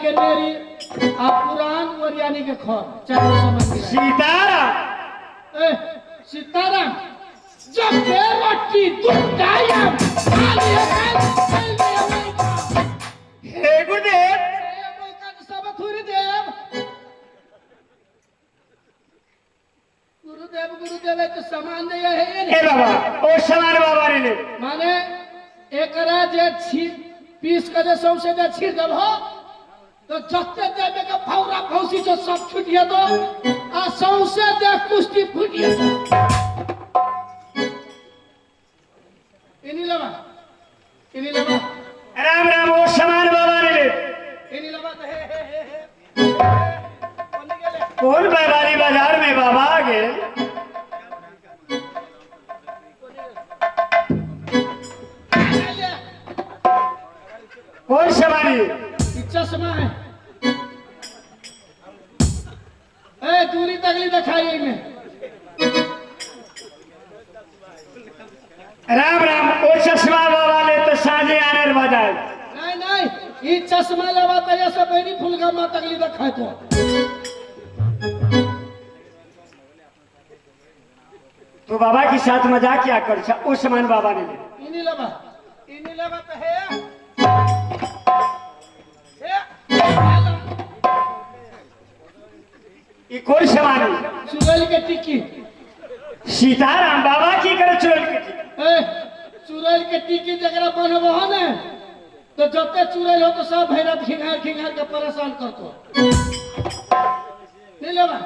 के मेरी पुराण और यानी के खर चारों समझ सीताराम सीताराम जब ये रोटी दुटायम हे गुरुदेव सब गुरुदेव गुरुदेव गुरुदेव तो समान नहीं है ए बाबा ओ समान बाबा ने माने एकरा जे छी पीस के जे सौसे जे छिड़ देब हो तो जत्ते देबे के फौरा फौसी जो सब छुटिए दो आ सौसे दे कुश्ती फुटिए दो इनी लबा राम राम ओ समान बाबा ने इनी लबा हे कोनी गेले कौन बैवाली बाजार में बाबा आ गए कौन समानी चश्मा है दूरी तगली दिखाई में राम राम ओ चश्मा बाबा ने तो साझे आने बजाय नहीं ये चश्मा लेवा तो ये सब बेरी फुलगा मा तगली दिखाई तो तो बाबा के साथ मजाक क्या कर ओ समान बाबा ने इनी लबा तो है ये कौन समानी चुड़ैल के टिक्की सीताराम बाबा की करे चुड़ैल के टिक्की चुड़ैल के टिक्की जगह बनब हो ने तो जब चुड़ैल हो तो सब भैरत खिंगार के परेशान करतो नहीं लेवा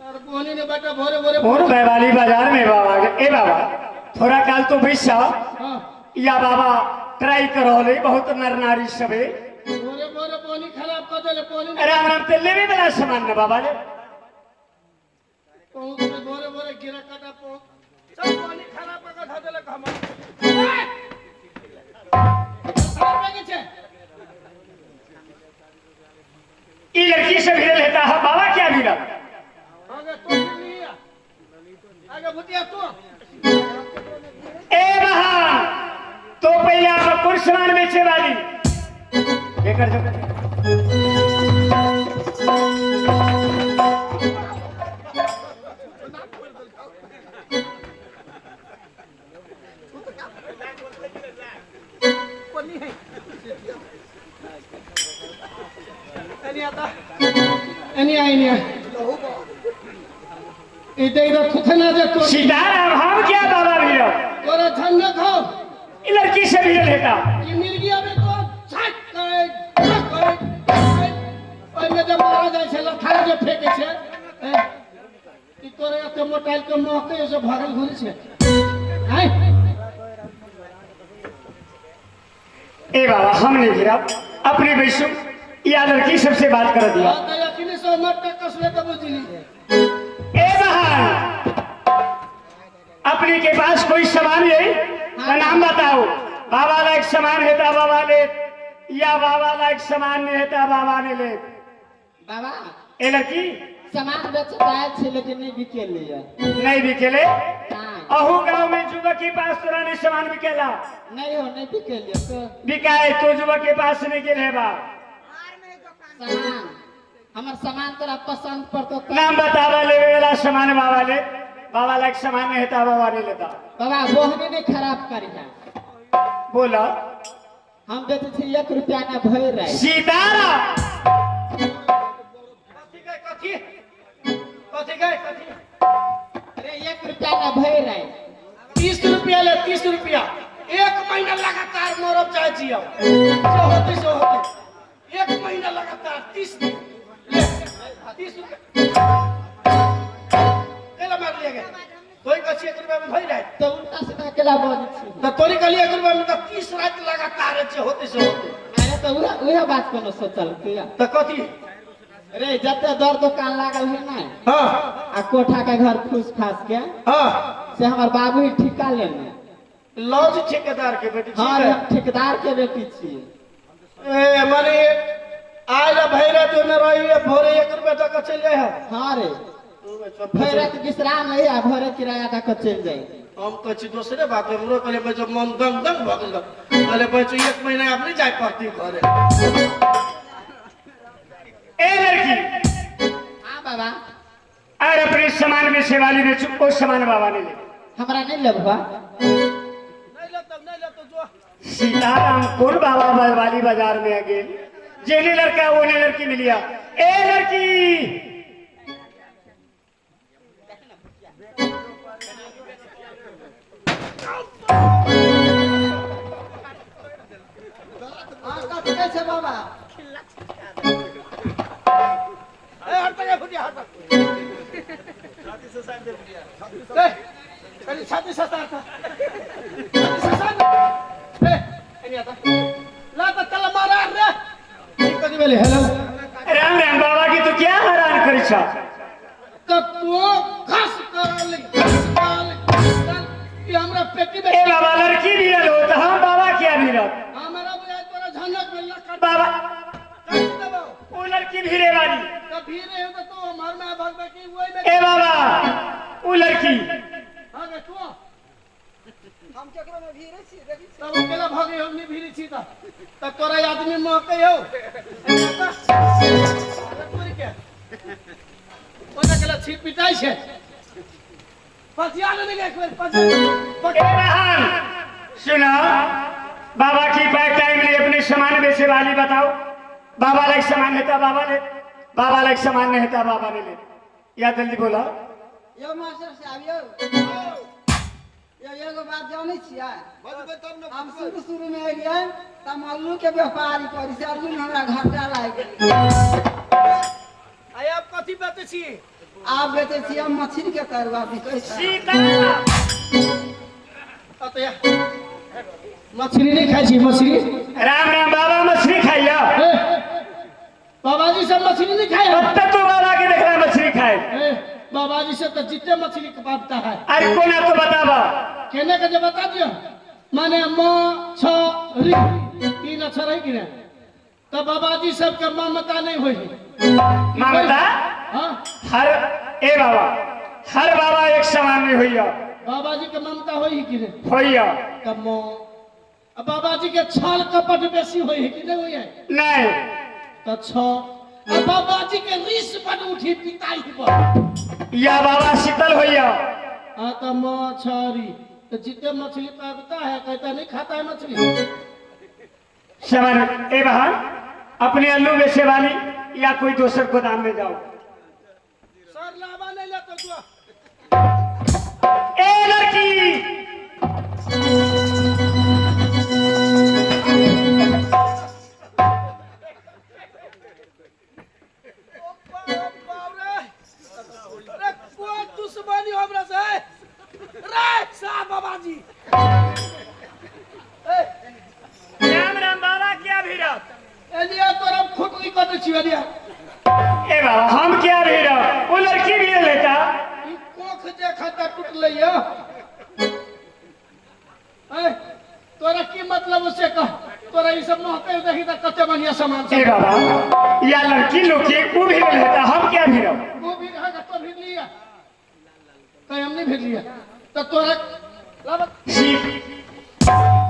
और बोनी ने बेटा भोरे और बैवाली बाजार में बाबा ए बाबा थोड़ा काल तो बैसा हां या बाबा ट्राई करो ले बहुत नर नारी सबे भोरे पानी खराब कर देले पानी राम राम ते लेवे वाला सामान न बाबा ले बहुत भोरे गिरा काटा सब पानी खराब कर धा देले हम ये लड़की से भिड़ल हेता है बाबा क्या भिड़ा आगे तो नहीं आगे भुतिया तो ए बहा तो पहले आप कौन सामान बेचे वाली लेकर जो इधर थुथना जे तो सीताराम हम क्या बाबा भिड़ो तोरा झंडा खाओ ये लड़की से भिड़ल हेता ये मिर्गिया में तो छट करे और में जब मारा जाय छै लथार जे फेके छै ई तोरे के मोटाइल के महके से भागल घुरी छै हैं ए बाबा हम नहीं गिरा अपने बैसु या लड़की सबसे बात कर दिया तो यकीन से मत कसले तो बुझली ए बहन अपने के पास कोई सामान है का नाम बताओ बाबा लायक सामान है ता बाबा ले या बाबा लायक सामान नहीं है ता बाबा ने ले बाबा ए लड़की सामान बेचता है लेकिन नहीं बिकेले नहीं बिकेले हां अहू गांव में युवक के पास तोरा नहीं सामान बिकेला नहीं बिकेले तो बिकाए तो युवक के पास नहीं गेल है बा सामान हमर सामान तोरा पसंद पड़तो तो नाम बतावा लेवे वाला सामान बाबा लायक सामान नहीं है ता बाबा ने लेता बाबा बोहने नहीं खराब करी है बोला हम बेचे थे 1 रुपया ना भर रहे सीताराम कथी अरे 1 रुपया ना भर रहे 30 रुपया ले 30 रुपया 1 महीना लगातार मरब चाहे जियो जो होते 1 महीना लगातार 30 दिन ले 30 रुपया केला मार लिया गया तोई कछि 1 रुपया में भई रहे तो उल्टा सीधा केला बोल छी तो तोरी कली 1 रुपया में तो 30 रात लगातार जे होते से होते अरे तो उहे बात कोनो सोचल किया तो कथी रे जते दर दुकान लागल है ना हां आ कोठा के घर फूस फास के हां से हमर बाबू ही ठिका लेने लॉज ठेकेदार के बेटी छी हां हम ठेकेदार के बेटी छी ए माने आइला भैरा तो में रही भोरे 1 रुपया तक चल जाए है हां रे भैरत विश्राम नहीं आ भोरे किराया तक चल जाए हम कह दूसरे बात हमरो कहले बच्चा मन दंग दंग भगल कहले बच्चा 1 महीना अपने जाए पड़ती घरे बेचे वाली ने वो सामान बाबा ने ले हमरा नहीं लेबा नहीं लेतो जो सीताराम कौन बाबा वाली बाजार में आ गए जेने लड़का वो ने लड़की मिलिया ए लड़की हां का कैसे बाबा ए हट जा फुटिया हट छाती से साइड दे फुटिया ए कल छाती से साइड था छाती से साइड ए एनी आता ला तो चल मारा रे कदी बेले हेलो राम राम बाबा की तो क्या हैरान करी छा तो तू घस कर ये हमरा पेटी में ए बाबा लड़की भी लो तो हम बाबा क्या भी रह हमारा बुझाए तोरा झनक में लक बाबा कर देबो वो लड़की भीरे वाली तो भीरे हो तो हमार में भगवा की वही में ए बाबा वो लड़की हां गे तू हम केकरो में भीरे छी देखी तब अकेला भागे हमने भीरी छी त तोरा आदमी मौके हो पूरी के ओना केला छी पिटाई छे पसिया ने एक बार ए बहन सुनो बाबा की बैक टाइम में अपने सामान बेचे वाली बताओ बाबा लाइक सामान है बाबा ले बाबा लाइक सामान नहीं है बाबा ने ले या जल्दी बोला यो मास्टर साहब यो एगो बात जानै छियै बजबे तब न हम शुरू में एलियै त मल्लू के व्यापारी करी से अर्जुन हमरा घाटा लाग गेल आय आप कथि बात छी आप बेचे छियै मछली के तरुआ बिकै छै सीता अतया मछली नहीं खाई छी मछली राम राम बाबा मछली खाइया बाबा जी सब मछली नहीं खाए अब तक तो बाबा के देख रहा मछली खाए बाबा जी से तो जितने मछली काटता है अरे कौन है तो बतावा कहने का जब बता दियो माने मछली तीन अक्षर है कि नहीं तो बाबा जी सबके ममता नहीं होई ममता हाँ हर ए बाबा हर बाबा एक समान नहीं होइया बाबा जी के ममता होई कि नहीं होइया तब अब बाबा जी के छल कपट बेसी होई है कि नहीं होई है नहीं तो छ अब बाबा जी के रिस बड़ उठी पिताई पर या बाबा शीतल होइया हाँ तो मछली तो जितने मछली पकता है कहता नहीं खाता है मछली समान ए बहन अपने अल्लू बेचे वाली या कोई दूसर गोदाम में जाओ सर लावा नहीं ले तो ए लड़की अरे कोई दुश्मनी हमरा से रे सा बाबा जी राम राम बाबा क्या भीड़ा एलिया तोरा खुटली कट छी एलिया ए बाबा हम क्या भीड़ा वो लड़की भी लेता ई कोख देखा त टूट लइया ए तोरा की मतलब उसे कह तोरा ई सब महके देखी त कते बढ़िया सामान ए सब बाबा या लड़की लोग के को भी लेता हम क्या भीड़ा वो भी रहेगा तो भी लिया कहीं हम नहीं भेज लिया तो तोरा लाभ सीप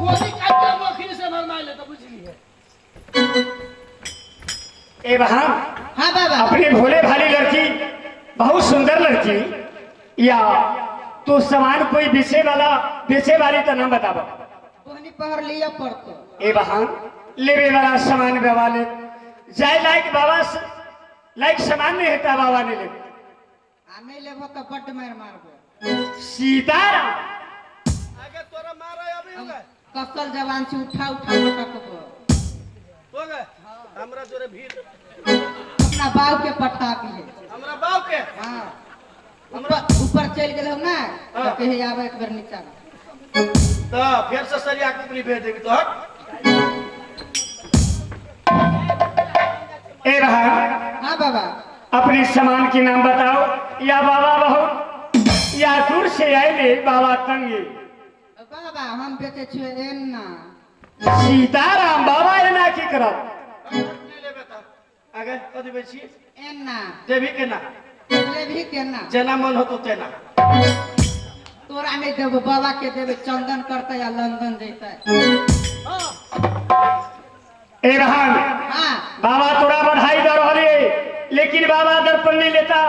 गोली काट के मखनी से भर मार ले तो बुझ लिए ए बहन हां बाबा अपनी भोले भाली लड़की बहुत सुंदर लड़की या तो सामान कोई बेचे वाली तो नाम बतावा ओहनी पहर लिया पड़तो ए बहन लेवे वाला सामान बेवाले जाय लाइक बाबा लाइक सामान नहीं होता बाबा ने ले आ नहीं लेबो तो पट मार मारबो सीताराम आगे तोरा मारा अभी हो गए कसल जवान से उठा पटकबो हो गए हमरा जोरे भीड़ अपना बाव के पटा दिए हमरा बाव के हां ऊपर चल गेल ना तो कहे आवे एक बार नीचा तो फिर से सरिया कुपरी भेज देबी तो हट ए बहन हां बाबा अपने सामान के नाम बताओ या बाबा बहुत या दूर से आए बाबा तंगे बाबा हम बेचे छिए एन्ना सीताराम बाबा एना की करब नहीं ले बेटा आगे कथि बेची एन्ना देवी के ना ले भी केना जेना मन हो तो तेना तोरा नहीं देबो बाबा के देबे चंदन करते या लंदन जैते हां ए बहन हां बाबा तोरा बधाई दे रही लेकिन बाबा दर्पण नहीं लेता